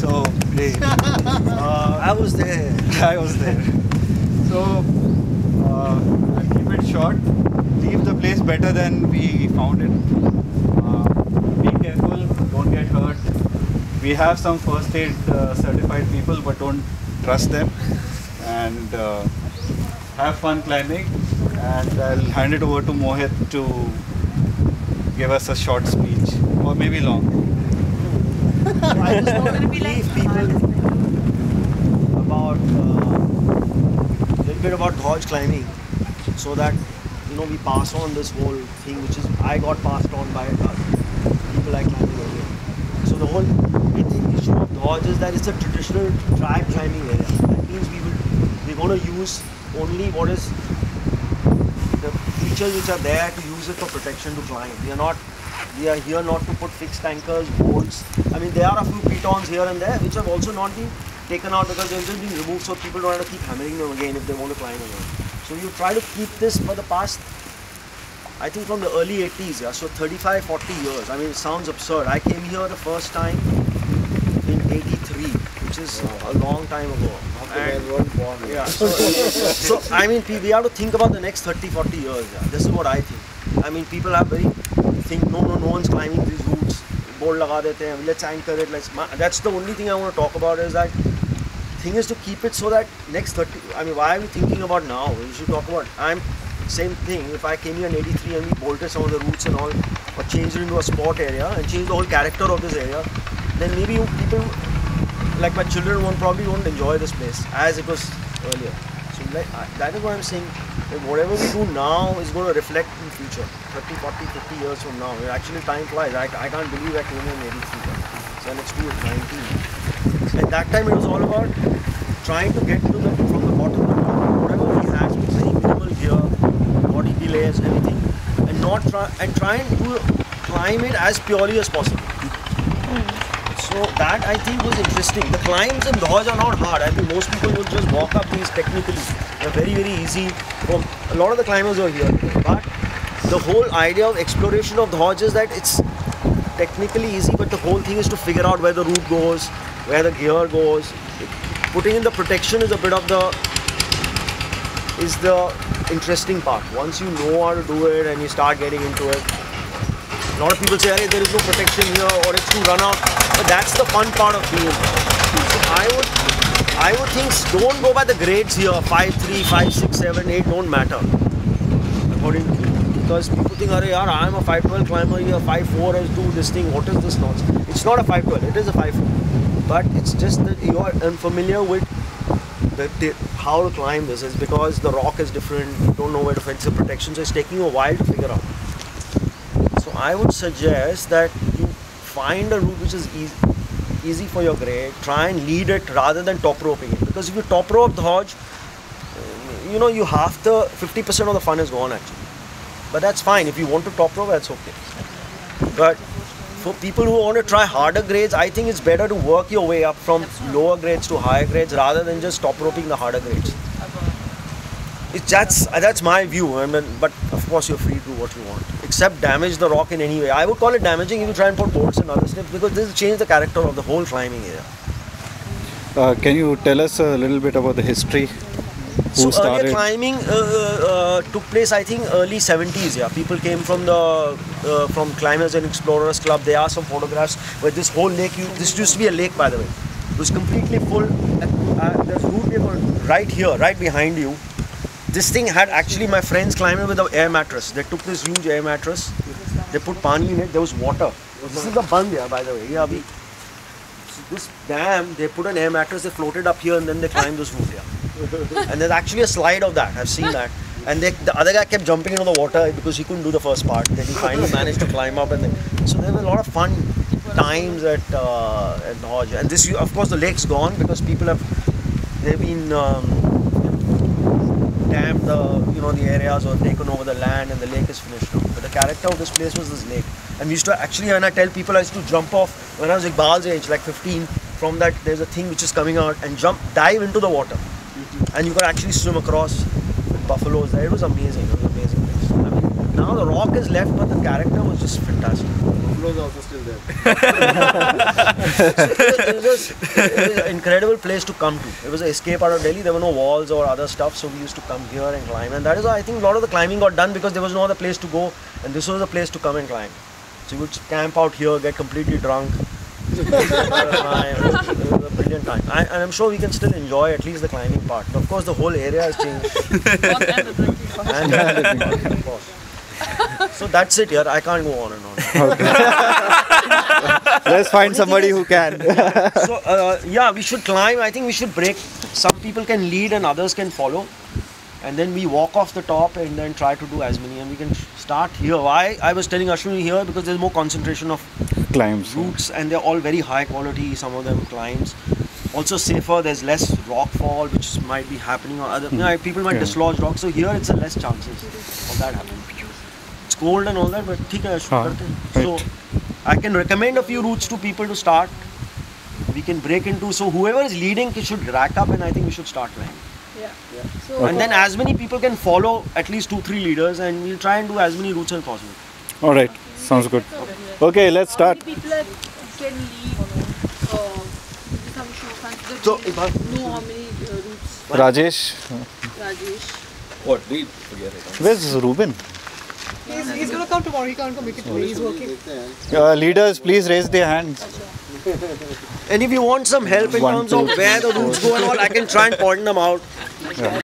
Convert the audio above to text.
So great. I was there. I was there. So I'll keep it short. Leave the place better than we found it. Be careful, don't get hurt. We have some first aid certified people, but don't trust them. And have fun climbing. And I'll hand it over to Mohit to give us a short speech, or maybe long. I just want to brief people about a little bit about Dhauj climbing, so that we pass on this whole thing, which is I got passed on by people like climbing earlier. So the whole basic issue of Dhauj is that it's a traditional tribe climbing area. That means we're going to use only what is the features which are there to use it for protection to climb. We are here not to put fixed anchors, bolts. I mean, there are a few pitons here and there which have also not been taken out because they've just been removed, so people don't have to keep hammering them again if they want to climb again. So you try to keep this for the past, I think from the early 80s, yeah, so 35, 40 years. I mean, it sounds absurd. I came here the first time in 83, which is a long time ago. Yeah, so I mean, we have to think about the next 30, 40 years. Yeah. This is what I think. I mean, people have no one's climbing these routes. Board laga dete hain, let's anchor it. That's the only thing I want to talk about, is that thing is to keep it so that next 30. I mean, why are we thinking about now? We should talk about. Same thing. If I came here in 83 and we bolted some of the routes and all, or changed it into a sport area and changed the whole character of this area, then maybe people like my children probably won't enjoy this place as it was earlier. So that is what I'm saying. Whatever we do now is going to reflect in future, 30, 40, 50 years from now. Actually, time flies. I can't believe I came here in 83. So let's do it 19. At that time, it was all about trying to get from the bottom of the mountain, whatever we had, very minimal gear, body delays, everything, and try and climb it as purely as possible. So that I think was interesting. The climbs in Dhauj are not hard. I think most people will just walk up these technically. They're very, very easy. A lot of the climbers are here. But the whole idea of exploration of Dhauj is that it's technically easy, but the whole thing is to figure out where the route goes, where the gear goes. Putting in the protection is a bit of the interesting part. Once you know how to do it and you start getting into it. A lot of people say, there is no protection here, or it's too run out. But that's the fun part of being. So I would think, don't go by the grades here. 5.3, 5.6, 7, 8 don't matter. According to me. Because people think, I'm a 5.12 climber here, 5.4, let's do this thing. What is this nonsense? It's not a 5.12, it is a 5.4. But it's just that you are unfamiliar with how to climb this. It's because the rock is different, you don't know where to fix the protection, so it's taking you a while to figure out. So I would suggest that you find a route which is easy for your grade, try and lead it rather than top roping it. Because if you top rope Dhauj, you have to, 50% of the fun is gone actually. But that's fine. If you want to top rope, that's okay. But for people who want to try harder grades, I think it's better to work your way up from lower grades to higher grades rather than just top roping the harder grades. That's my view. I mean, but of course you're free to do what you want, except damage the rock in any way. I would call it damaging if you try and put bolts and other stuff, because this will change the character of the whole climbing area. Can you tell us a little bit about the history? Who started? Earlier climbing took place, I think, early 70s. Yeah, people came from from Climbers and Explorers Club. There are some photographs where this whole lake. This used to be a lake, by the way. It was completely full. There's route right here, right behind you. This thing had actually my friends climbing with an air mattress. They took this huge air mattress. They put pani in it. There was water. This is the band, yeah, by the way. Yeah, this dam. They put an air mattress. They floated up here and then they climbed this route. Yeah. And there's actually a slide of that. I've seen that. And the other guy kept jumping into the water because he couldn't do the first part. Then he finally managed to climb up. So there were a lot of fun times at Dhauj. And this, of course, the lake's gone because people they've been dammed the areas or taken over the land, and the lake is finished now. But the character of this place was this lake. And we used to actually, when I tell people, I used to jump off when I was Iqbal's age, like 15. From that, there's a thing which is coming out and dive into the water. And you could actually swim across with buffaloes there. It was amazing. It was an amazing place. I mean, Now the rock is left, but the character was just fantastic. Buffalo is also still there. It was an incredible place to come to. It was an escape out of Delhi. There were no walls or other stuff, so we used to come here and climb. And that is why I think a lot of the climbing got done, because there was no other place to go, and this was a place to come and climb. So you would camp out here, get completely drunk. It was a brilliant time. And I'm sure we can still enjoy at least the climbing part. But of course, the whole area has changed. And the drinking, of course. So that's it here. I can't go on and on. Let's find somebody who can. So yeah, we should climb. I think we should break. Some people can lead and others can follow. And then we walk off the top and then try to do as many. And we can start here. Why I was telling Ashwini here, because there's more concentration of Climbs. routes and they're all very high quality. Some of them climbs. Also safer. There's less rock fall, which might be happening. Or other people might dislodge rocks. So here it's a less chances of that happening. It's cold and all that, but ठीक है, so I can recommend a few routes to people to start. We can break into. So whoever is leading should rack up, and I think we should start climbing. Yeah. So, And then as many people can follow at least 2-3 leaders, and we'll try and do as many routes as possible. All right. Sounds good. Okay, let's start. how many people can lead some show consider So, know how many routes? Rajesh. Rajesh. What? We forget it. Where's Ruben? He's gonna come tomorrow. He can't come make it today. He's working. Leaders, please raise their hands. And if you want some help in terms of where the routes go and all, I can try and point them out.